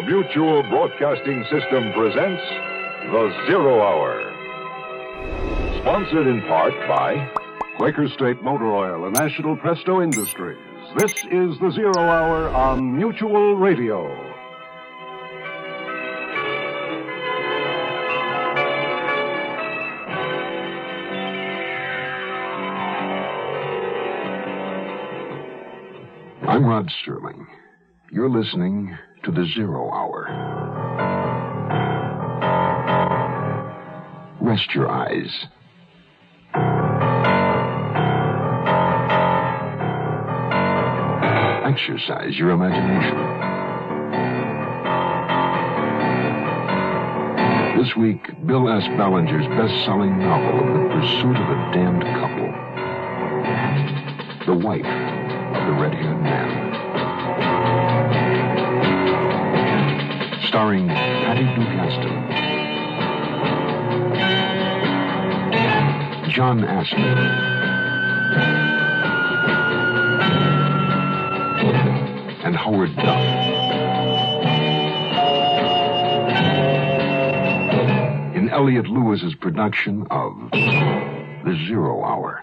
Mutual Broadcasting System presents The Zero Hour. Sponsored in part by Quaker State Motor Oil and National Presto Industries. This is The Zero Hour on Mutual Radio. I'm Rod Serling. You're listening to The Zero Hour. Rest your eyes. Exercise your imagination. This week, Bill S. Ballinger's best-selling novel, In the Pursuit of a Damned Couple. The wife of the red-haired man. Starring Patty Dugaston, John Astor, and Howard Duff. In Elliot Lewis's production of The Zero Hour.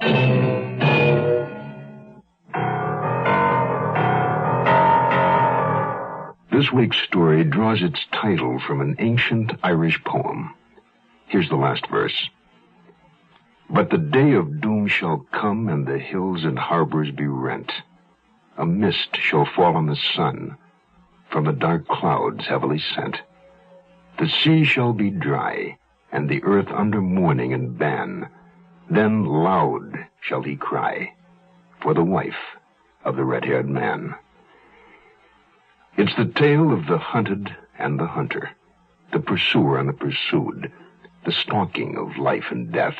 This week's story draws its title from an ancient Irish poem. Here's the last verse. But the day of doom shall come, and the hills and harbors be rent. A mist shall fall on the sun, from the dark clouds heavily sent. The sea shall be dry, and the earth under mourning and ban. Then loud shall he cry for the wife of the red-haired man. It's the tale of the hunted and the hunter, the pursuer and the pursued, the stalking of life and death.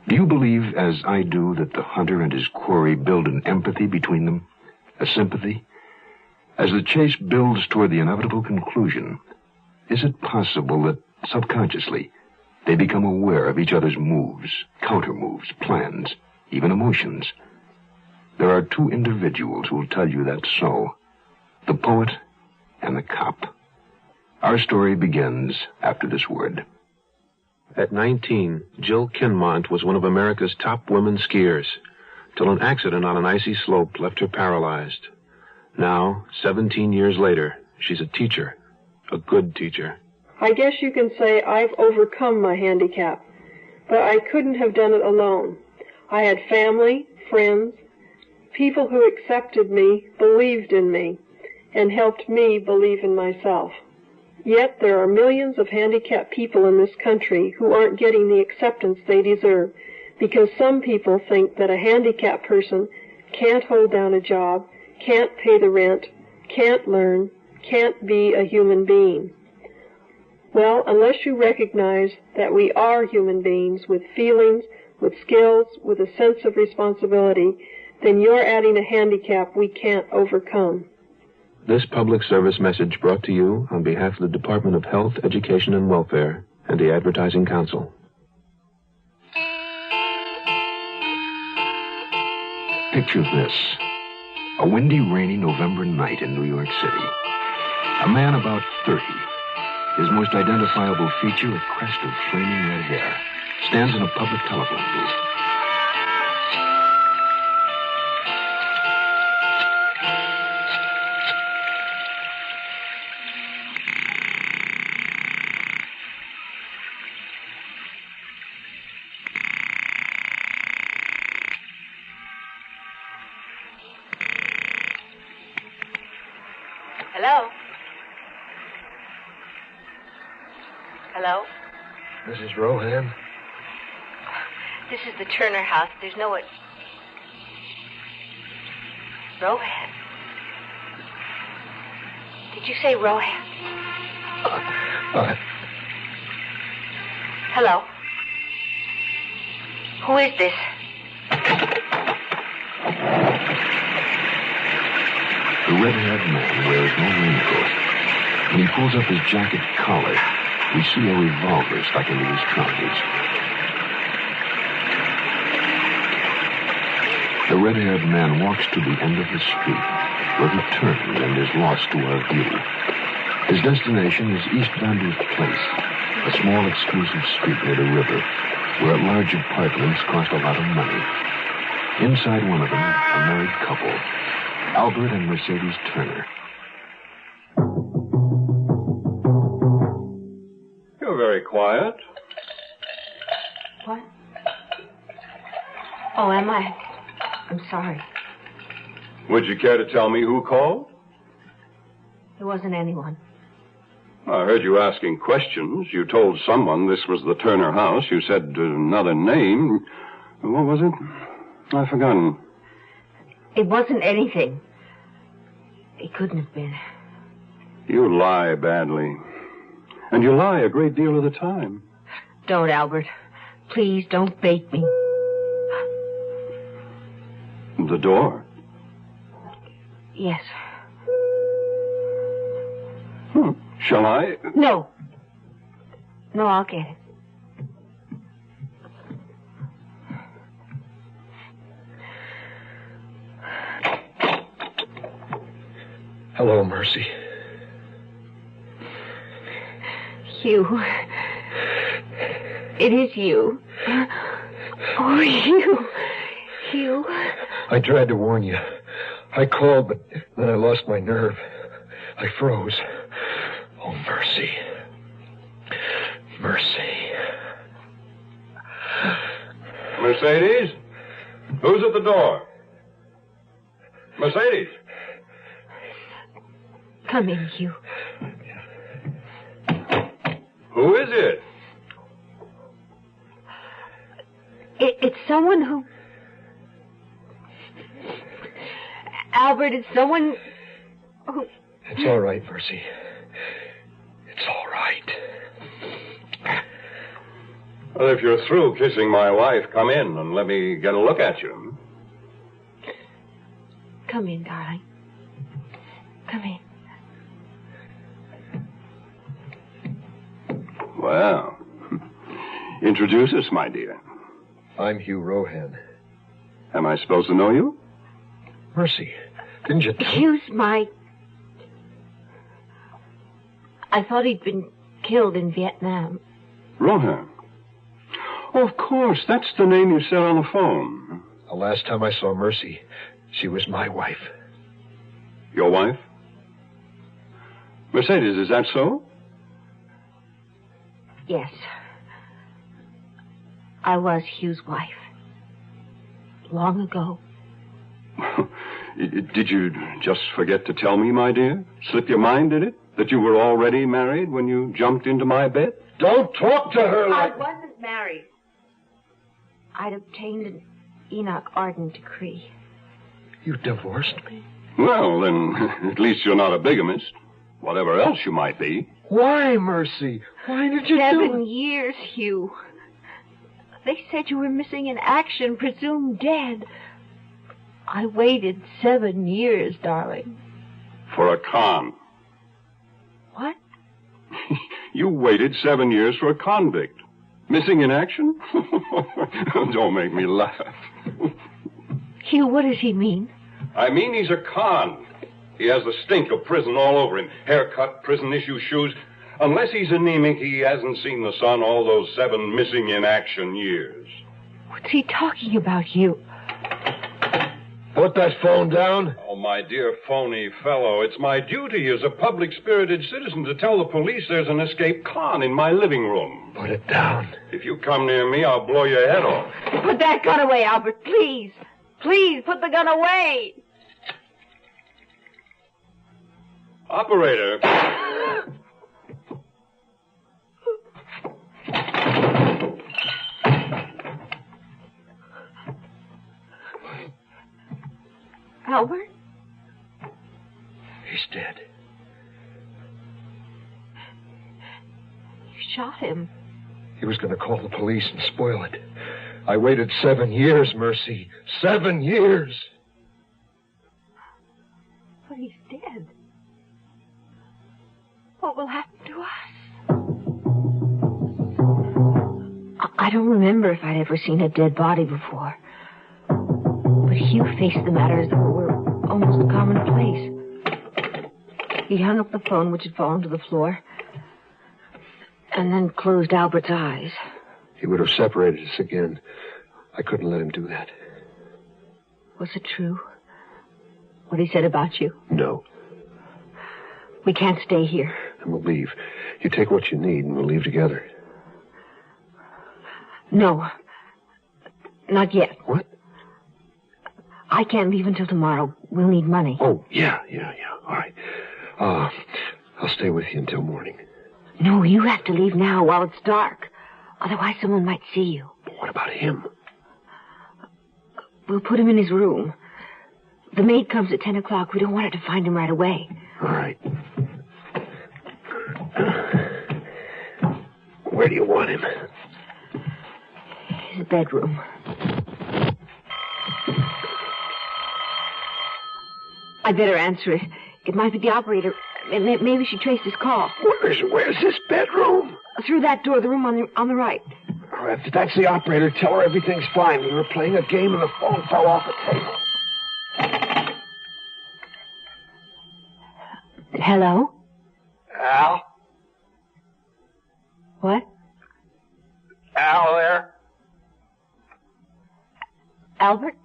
Do you believe, as I do, that the hunter and his quarry build an empathy between them, a sympathy? As the chase builds toward the inevitable conclusion, is it possible that, subconsciously, they become aware of each other's moves, counter-moves, plans, even emotions? There are two individuals who will tell you that's so. The poet and the cop. Our story begins after this word. At 19, Jill Kinmont was one of America's top women skiers, till an accident on an icy slope left her paralyzed. Now, 17 years later, she's a teacher, a good teacher. I guess you can say I've overcome my handicap, but I couldn't have done it alone. I had family, friends, people who accepted me, believed in me, and helped me believe in myself. Yet there are millions of handicapped people in this country who aren't getting the acceptance they deserve because some people think that a handicapped person can't hold down a job, can't pay the rent, can't learn, can't be a human being. Well, unless you recognize that we are human beings with feelings, with skills, with a sense of responsibility, then you're adding a handicap we can't overcome. This public service message brought to you on behalf of the Department of Health, Education, and Welfare and the Advertising Council. Picture this. A windy, rainy November night in New York City. A man about 30, his most identifiable feature a crest of flaming red hair, stands in a public telephone booth. Hello? Hello? Mrs. Rohan? This is the Turner house. There's no one... Rohan? Did you say Rohan? Hello? Who is this? The red-haired man wears no raincoat. When he pulls up his jacket collar, we see a revolver stuck into his trousers. The red-haired man walks to the end of the street, where he turns and is lost to our view. His destination is East Vanderbilt Place, a small exclusive street near the river, where large apartments cost a lot of money. Inside one of them, a married couple, Albert and Mercedes Turner. You're very quiet. What? Oh, am I? I'm sorry. Would you care to tell me who called? There wasn't anyone. I heard you asking questions. You told someone this was the Turner house. You said another name. What was it? I've forgotten. It wasn't anything. It couldn't have been. You lie badly. And you lie a great deal of the time. Don't, Albert. Please, don't bait me. The door? Yes. Shall I? No. No, I'll get it. Hello, Mercy. Hugh. It is you. Oh, Hugh. Hugh. I tried to warn you. I called, but then I lost my nerve. I froze. Oh, Mercy. Mercy. Mercedes? Who's at the door? Mercedes? Come in, Hugh. Who is it? It's someone who... Albert, it's someone who... It's all right, Mercy. It's all right. Well, if you're through kissing my wife, come in and let me get a look at you. Come in, darling. Come in. Well, introduce us, my dear. I'm Hugh Rohan. Am I supposed to know you? Mercy, didn't you tell... Hugh's my... I thought he'd been killed in Vietnam. Rohan. Oh, of course. That's the name you said on the phone. The last time I saw Mercy, she was my wife. Your wife? Mercedes, is that so? Yes. I was Hugh's wife. Long ago. Did you just forget to tell me, my dear? Slip your mind, did it? That you were already married when you jumped into my bed? Don't talk to her I like... wasn't married. I'd obtained an Enoch Arden decree. You divorced me? Well, then, at least you're not a bigamist. Whatever else you might be. Why, Mercy? Why did you do 7 years, Hugh. They said you were missing in action, presumed dead. I waited 7 years, darling. For a con. What? You waited 7 years for a convict. Missing in action? Don't make me laugh. Hugh, what does he mean? I mean he's a con. He has the stink of prison all over him. Haircut, prison-issue shoes. Unless he's anemic, he hasn't seen the sun all those 7 missing in action years. What's he talking about, Hugh? Put that phone down. Oh, my dear phony fellow, it's my duty as a public-spirited citizen to tell the police there's an escaped con in my living room. Put it down. If you come near me, I'll blow your head off. Put that gun away, Albert, please. Please, put the gun away. Operator. Albert? He's dead. You shot him. He was going to call the police and spoil it. I waited 7 years, Mercy. 7 years. But he's dead. What will happen to us? I don't remember if I'd ever seen a dead body before. But Hugh faced the matter as though it were almost commonplace. He hung up the phone, which had fallen to the floor, and then closed Albert's eyes. He would have separated us again. I couldn't let him do that. Was it true? What he said about you? No. We can't stay here. And we'll leave. You take what you need, and we'll leave together. No. Not yet. What? I can't leave until tomorrow. We'll need money. Oh, yeah. All right. I'll stay with you until morning. No, you have to leave now while it's dark. Otherwise, someone might see you. But what about him? We'll put him in his room. The maid comes at 10 o'clock. We don't want her to find him right away. All right. Where do you want him? His bedroom. I better answer it. It might be the operator. Maybe she traced his call. Where's his bedroom? Through that door, the room on the right. Oh, if that's the operator, tell her everything's fine. We were playing a game and the phone fell off the table. Hello? Al? What? Al there? Albert?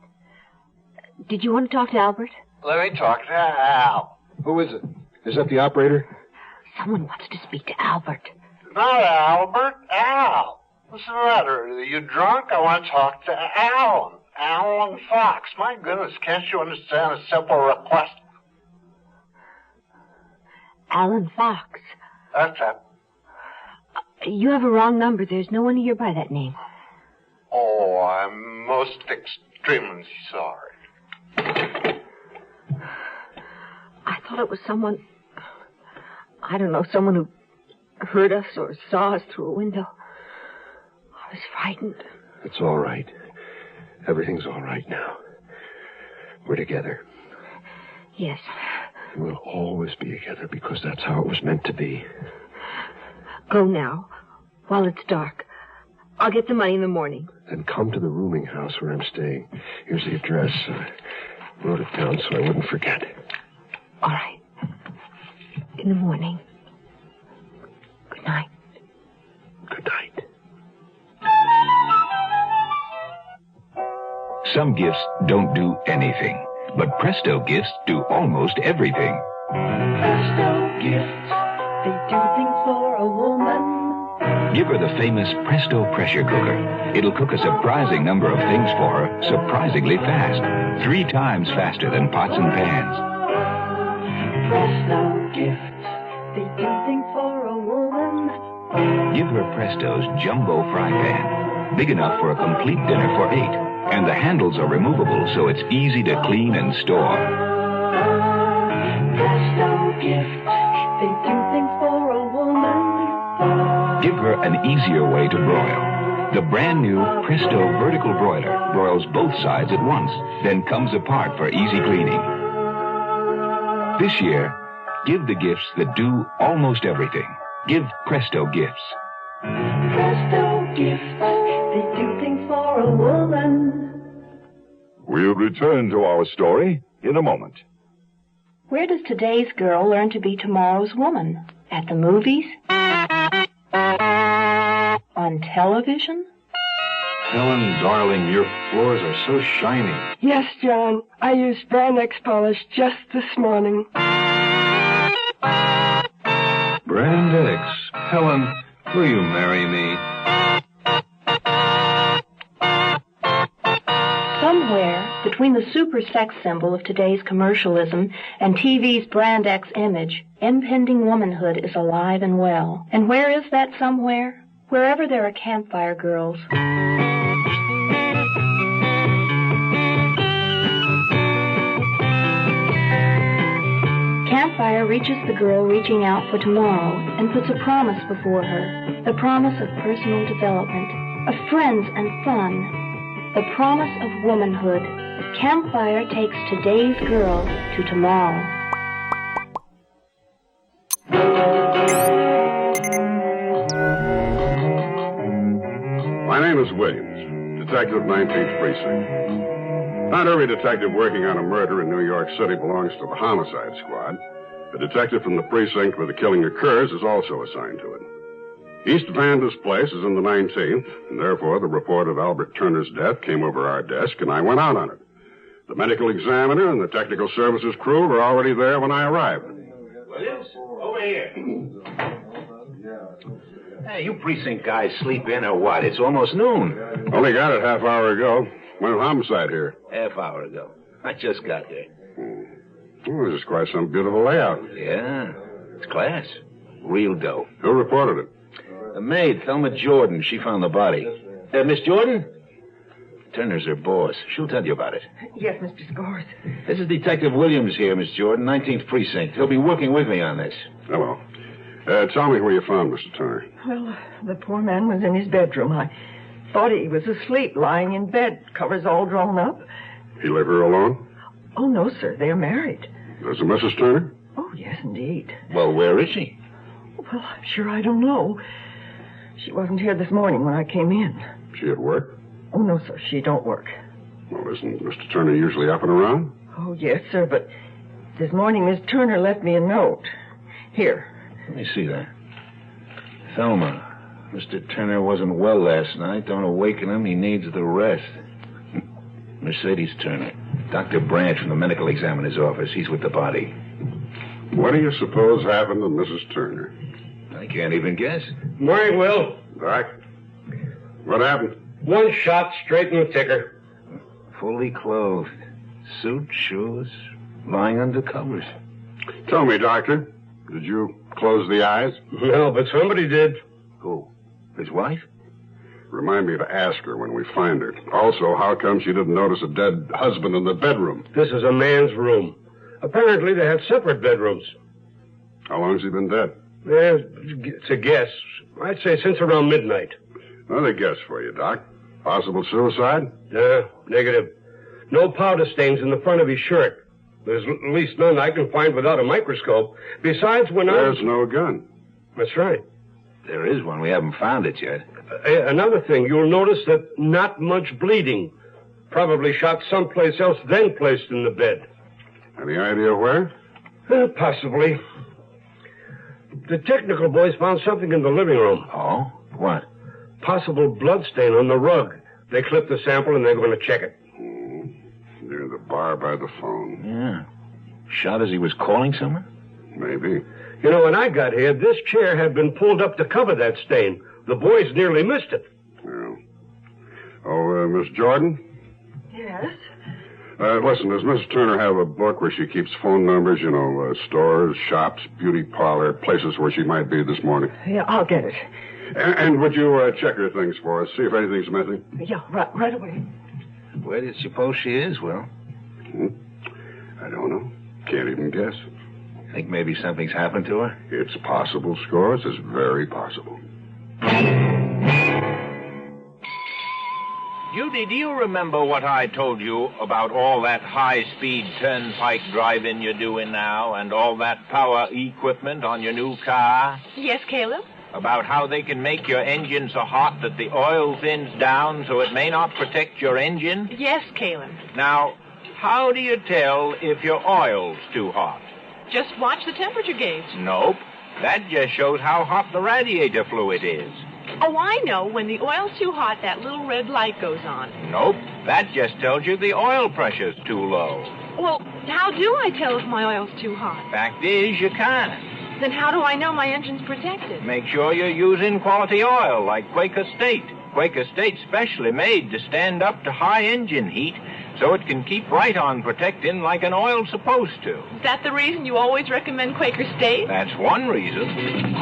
Did you want to talk to Albert? Let me talk to Al. Who is it? Is that the operator? Someone wants to speak to Albert. Not Albert, Al. What's the matter? Are you drunk? I want to talk to Alan. Alan Fox. My goodness, can't you understand a simple request? Alan Fox. That's it. You have a wrong number. There's no one here by that name. Oh, I'm most extremely sorry. I thought it was someone... I don't know, someone who heard us or saw us through a window. I was frightened. It's all right. Everything's all right now. We're together. Yes. And we'll always be together because that's how it was meant to be. Go now, while it's dark. I'll get the money in the morning. Then come to the rooming house where I'm staying. Here's the address. I wrote it down so I wouldn't forget. All right. In the morning. Good night. Good night. Some gifts don't do anything, but Presto gifts do almost everything. Presto gifts, they do things for a woman. Give her the famous Presto pressure cooker. It'll cook a surprising number of things for her, surprisingly fast. 3 times faster than pots and pans. Presto gifts, they do things for a woman. Give her Presto's jumbo fry pan, big enough for a complete dinner for 8. And the handles are removable, so it's easy to clean and store. Presto gifts, they do things for a woman. Give her an easier way to broil. The brand new Presto vertical broiler broils both sides at once, then comes apart for easy cleaning. This year, give the gifts that do almost everything. Give Presto gifts. Presto gifts, they do things for a woman. We'll return to our story in a moment. Where does today's girl learn to be tomorrow's woman? At the movies? On television? Helen, darling, your floors are so shiny. Yes, John. I used Brand X polish just this morning. Brand X. Helen, will you marry me? Somewhere between the super sex symbol of today's commercialism and TV's Brand X image, impending womanhood is alive and well. And where is that somewhere? Wherever there are campfire girls. Campfire reaches the girl reaching out for tomorrow and puts a promise before her. The promise of personal development, of friends and fun. The promise of womanhood. Campfire takes today's girl to tomorrow. My name is Williams, detective 19th Precinct. Not every detective working on a murder in New York City belongs to the homicide squad. A detective from the precinct where the killing occurs is also assigned to it. East Vanda's place is in the 19th, and therefore the report of Albert Turner's death came over our desk, and I went out on it. The medical examiner and the technical services crew were already there when I arrived. Williams, over here. Hey, you precinct guys sleep in or what? It's almost noon. Only got it half hour ago. Went to homicide here. Half hour ago. I just got there. Oh, this is quite some beautiful layout. Yeah, it's class. Real dough. Who reported it? The maid, Thelma Jordan. She found the body. Miss Jordan? Turner's her boss. She'll tell you about it. Yes, Mr. Scores. This is Detective Williams here, Miss Jordan, 19th Precinct. He'll be working with me on this. Hello. Tell me where you found Mr. Turner. Well, the poor man was in his bedroom. I thought he was asleep, lying in bed, covers all drawn up. He live here alone? Oh, no, sir. They're married. There's a Mrs. Turner? Oh, yes, indeed. Well, where is she? Well, I'm sure I don't know. She wasn't here this morning when I came in. She at work? Oh, no, sir. She don't work. Well, isn't Mr. Turner usually up and around? Oh, yes, sir, but this morning Miss Turner left me a note. Here. Let me see that. Thelma, Mr. Turner wasn't well last night. Don't awaken him. He needs the rest. Mercedes Turner. Dr. Branch from the medical examiner's office. He's with the body. What do you suppose happened to Mrs. Turner? I can't even guess. Morning, Will. Doc? What happened? One shot straight in the ticker. Fully clothed. Suit, shoes, lying under covers. Tell me, Doctor, did you close the eyes? No, but somebody did. Who? His wife? Remind me to ask her when we find her. Also, how come she didn't notice a dead husband in the bedroom? This is a man's room. Apparently, they had separate bedrooms. How long's he been dead? It's a guess. I'd say since around midnight. Another guess for you, Doc. Possible suicide? Negative. No powder stains in the front of his shirt. There's at least none I can find without a microscope. Besides, There's no gun. That's right. There is one. We haven't found it yet. Another thing, you'll notice that not much bleeding. Probably shot someplace else, then placed in the bed. Any idea where? Possibly. The technical boys found something in the living room. Oh? What? Possible bloodstain on the rug. They clipped the sample and they're going to check it. Near the bar by the phone. Yeah. Shot as he was calling someone? Maybe. You know, when I got here, this chair had been pulled up to cover that stain. The boys nearly missed it. Yeah. Oh, Miss Jordan? Yes? Listen, does Miss Turner have a book where she keeps phone numbers, stores, shops, beauty parlor, places where she might be this morning? Yeah, I'll get it. And would you check her things for us, see if anything's missing? Yeah, right away. Where do you suppose she is, Will? I don't know. Can't even guess. Think maybe something's happened to her? It's possible, Scores. It's very possible. Judy, do you remember what I told you about all that high-speed turnpike driving you're doing now and all that power equipment on your new car? Yes, Caleb? About how they can make your engine so hot that the oil thins down so it may not protect your engine? Yes, Caleb. Now, how do you tell if your oil's too hot? Just watch the temperature gauge. Nope. That just shows how hot the radiator fluid is. Oh, I know. When the oil's too hot, that little red light goes on. Nope. That just tells you the oil pressure's too low. Well, how do I tell if my oil's too hot? Fact is, you can't. Then how do I know my engine's protected? Make sure you're using quality oil like Quaker State. Quaker State's specially made to stand up to high engine heat so it can keep right on protecting like an oil's supposed to. Is that the reason you always recommend Quaker State? That's one reason.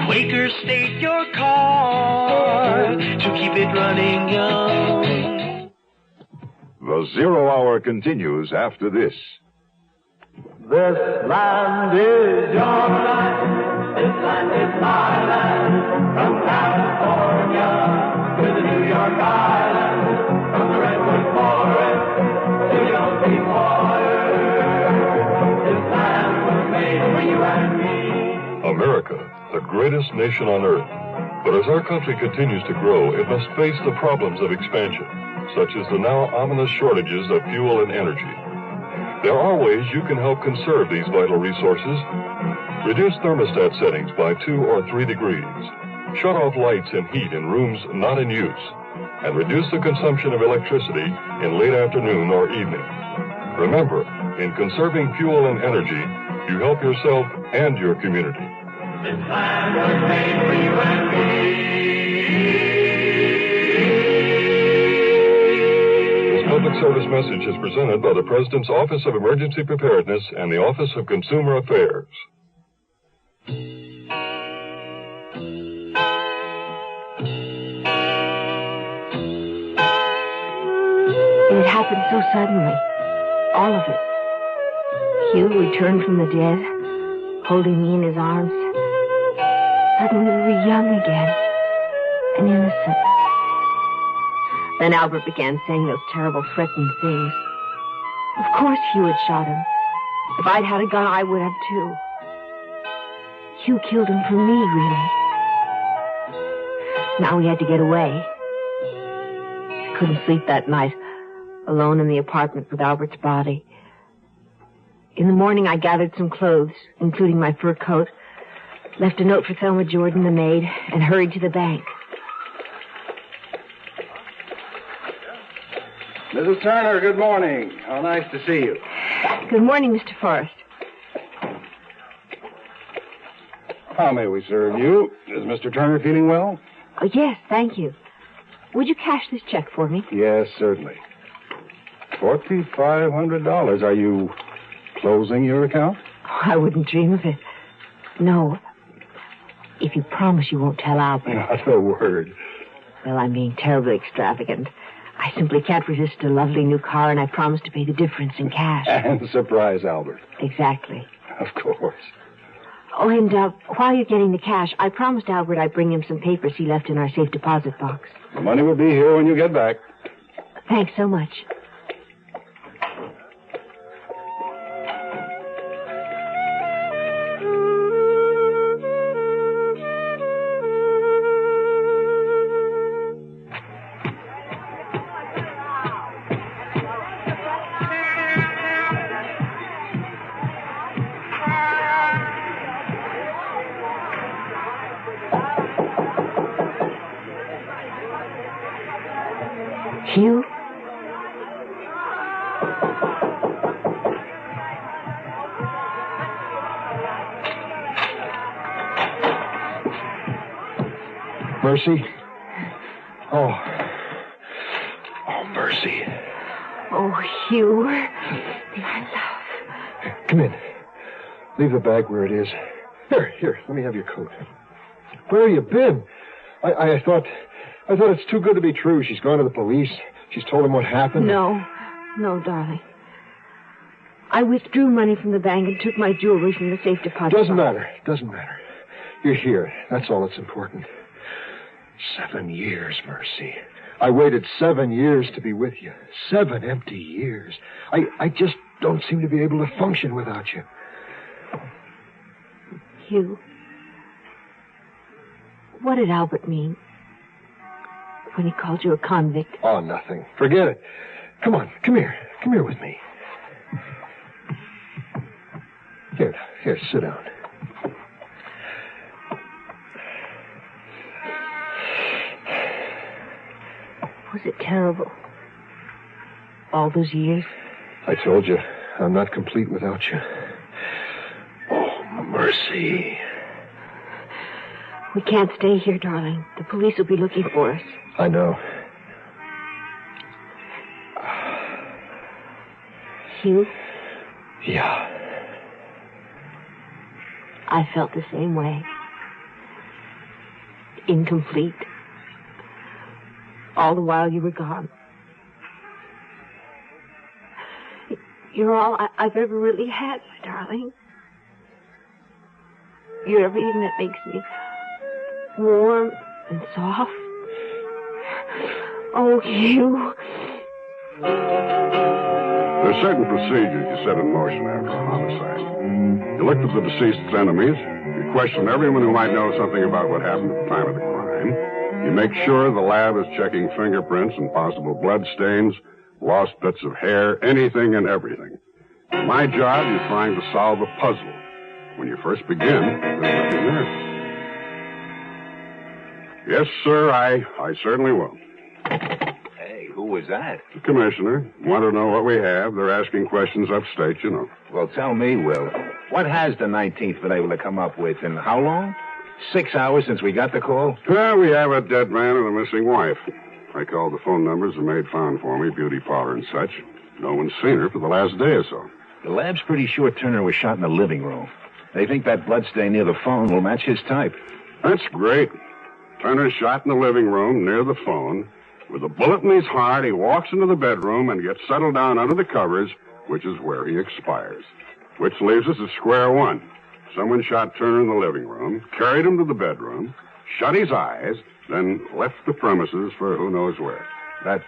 Quaker State your car to keep it running young. The Zero Hour continues after this. This land is your land. This land is my land. From California to the New York Island. From the Redwood Forest to the ocean water. This land was made for you and me. America, the greatest nation on earth. But as our country continues to grow, it must face the problems of expansion, such as the now ominous shortages of fuel and energy. There are ways you can help conserve these vital resources. Reduce thermostat settings by 2 or 3 degrees. Shut off lights and heat in rooms not in use. And reduce the consumption of electricity in late afternoon or evening. Remember, in conserving fuel and energy, you help yourself and your community. This land was made for you and me. This public service message is presented by the President's Office of Emergency Preparedness and the Office of Consumer Affairs. It happened so suddenly. All of it. Hugh returned from the dead, holding me in his arms. Suddenly we were young again and innocent. Then Albert began saying those terrible, threatening things. Of course Hugh had shot him. If I'd had a gun, I would have too. Hugh killed him for me, really. Now we had to get away. I couldn't sleep that night, alone in the apartment with Albert's body. In the morning, I gathered some clothes, including my fur coat, left a note for Thelma Jordan, the maid, and hurried to the bank. Mrs. Turner, good morning. How nice to see you. Good morning, Mr. Forrest. How may we serve you? Is Mr. Turner feeling well? Oh, yes, thank you. Would you cash this check for me? Yes, certainly. $4,500. Are you closing your account? Oh, I wouldn't dream of it. No. If you promise you won't tell Albert. Not a word. Well, I'm being terribly extravagant. I simply can't resist a lovely new car, and I promise to pay the difference in cash. And surprise Albert. Exactly. Of course. Oh, and while you're getting the cash, I promised Albert I'd bring him some papers he left in our safe deposit box. The money will be here when you get back. Thanks so much. Hugh? Mercy? Oh, Mercy. Oh, Hugh. My love. Come in. Leave the bag where it is. Here, let me have your coat. Where have you been? I thought it's too good to be true. She's gone to the police. She's told them what happened. No, darling. I withdrew money from the bank and took my jewelry from the safe deposit box. Doesn't matter. You're here. That's all that's important. 7 years, Mercy. I waited 7 years to be with you. 7 empty years. I just don't seem to be able to function without you. Hugh, what did Albert mean when he called you a convict? Oh, nothing. Forget it. Come on, come here. Come here with me. Here, sit down. Was it terrible? All those years? I told you, I'm not complete without you. Oh, Mercy. We can't stay here, darling. The police will be looking for us. I know. Hugh? Yeah. I felt the same way. Incomplete. All the while you were gone. You're all I've ever really had, my darling. You're everything that makes me warm and soft. Oh, Hugh. There's certain procedures you set in motion after a homicide. You look at the deceased's enemies. You question everyone who might know something about what happened at the time of the crime. You make sure the lab is checking fingerprints and possible blood stains, lost bits of hair, anything and everything. My job is trying to solve a puzzle. When you first begin, there's nothing there. Yes, sir, I certainly will. Hey, who was that? The commissioner. Want to know what we have. They're asking questions upstate, you know. Well, tell me, Will. What has the 19th been able to come up with, and how long? 6 hours since we got the call? Well, we have a dead man and a missing wife. I called the phone numbers the maid found for me, beauty parlor and such. No one's seen her for the last day or so. The lab's pretty sure Turner was shot in the living room. They think that bloodstain near the phone will match his type. That's great. Turner's shot in the living room near the phone. With a bullet in his heart, he walks into the bedroom and gets settled down under the covers, which is where he expires. Which leaves us at square one. Someone shot Turner in the living room, carried him to the bedroom, shut his eyes, then left the premises for who knows where. That's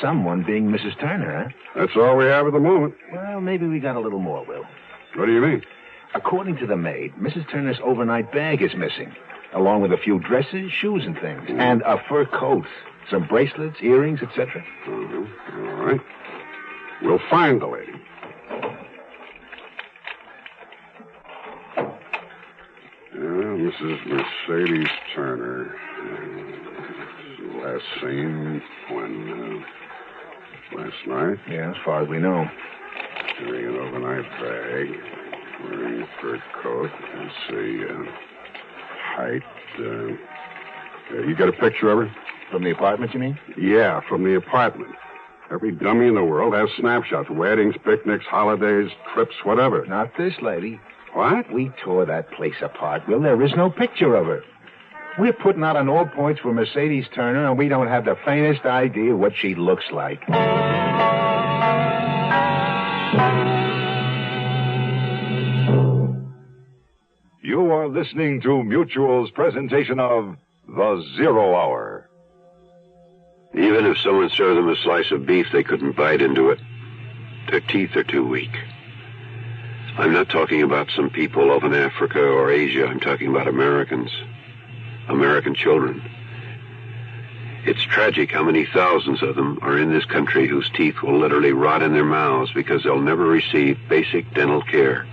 someone being Mrs. Turner, huh? That's all we have at the moment. Well, maybe we got a little more, Will. What do you mean? According to the maid, Mrs. Turner's overnight bag is missing, along with a few dresses, shoes, and things, and a fur coat, some bracelets, earrings, etc. All right. We'll find the lady. Mrs. Mercedes Turner. Last seen when? Last night? Yeah, as far as we know. Carrying an overnight bag. Wearing a fur coat. Let's see. Height. You got a picture of her? From the apartment, you mean? Yeah, from the apartment. Every dummy in the world has snapshots. Weddings, picnics, holidays, trips, whatever. Not this lady. What? We tore that place apart, Will. There is no picture of her. We're putting out on all points for Mercedes Turner, and we don't have the faintest idea what she looks like. You are listening to Mutual's presentation of The Zero Hour. Even if someone served them a slice of beef, they couldn't bite into it. Their teeth are too weak. I'm not talking about some people off in Africa or Asia. I'm talking about Americans. American children. It's tragic how many thousands of them are in this country whose teeth will literally rot in their mouths because they'll never receive basic dental care.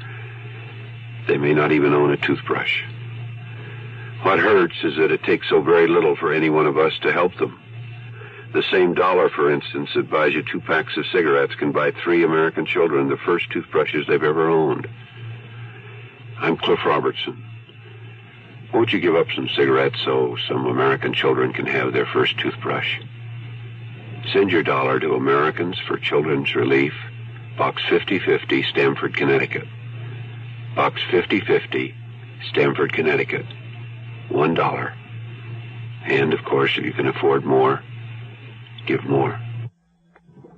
They may not even own a toothbrush. What hurts is that it takes so very little for any one of us to help them. The same dollar, for instance, that buys you 2 packs of cigarettes can buy 3 American children the first toothbrushes they've ever owned. I'm Cliff Robertson. Won't you give up some cigarettes so some American children can have their first toothbrush? Send your dollar to Americans for Children's Relief, Box 5050, Stamford, Connecticut. Box 5050, Stamford, Connecticut. $1. And, of course, if you can afford more, give more.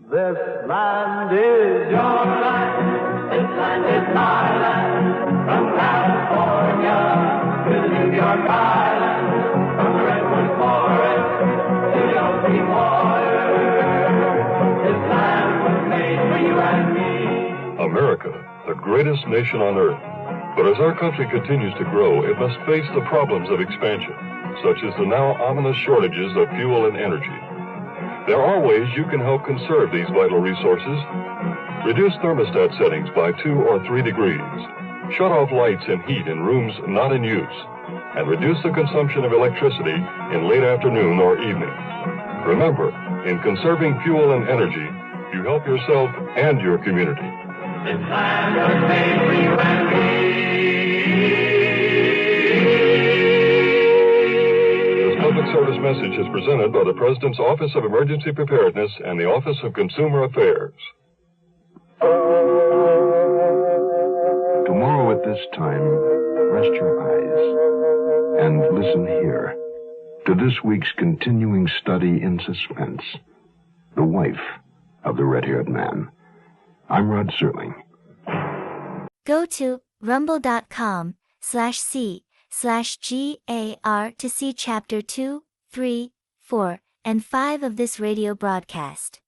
This land is your land. This land is my land. From California to the New York Island. From the Redwood Forest to the ocean water. This land was made for you and me. America, the greatest nation on earth. But as our country continues to grow, it must face the problems of expansion, such as the now ominous shortages of fuel and energy. There are ways you can help conserve these vital resources. Reduce thermostat settings by 2 or 3 degrees. Shut off lights and heat in rooms not in use. And reduce the consumption of electricity in late afternoon or evening. Remember, in conserving fuel and energy, you help yourself and your community. This land was made for you and me. This public service message is presented by the President's Office of Emergency Preparedness and the Office of Consumer Affairs. Tomorrow at this time, rest your eyes and listen here to this week's continuing study in suspense, The Wife of the Red-Haired Man. I'm Rod Serling. Go to rumble.com/c/GAR to see chapter 2, 3, 4, and 5 of this radio broadcast.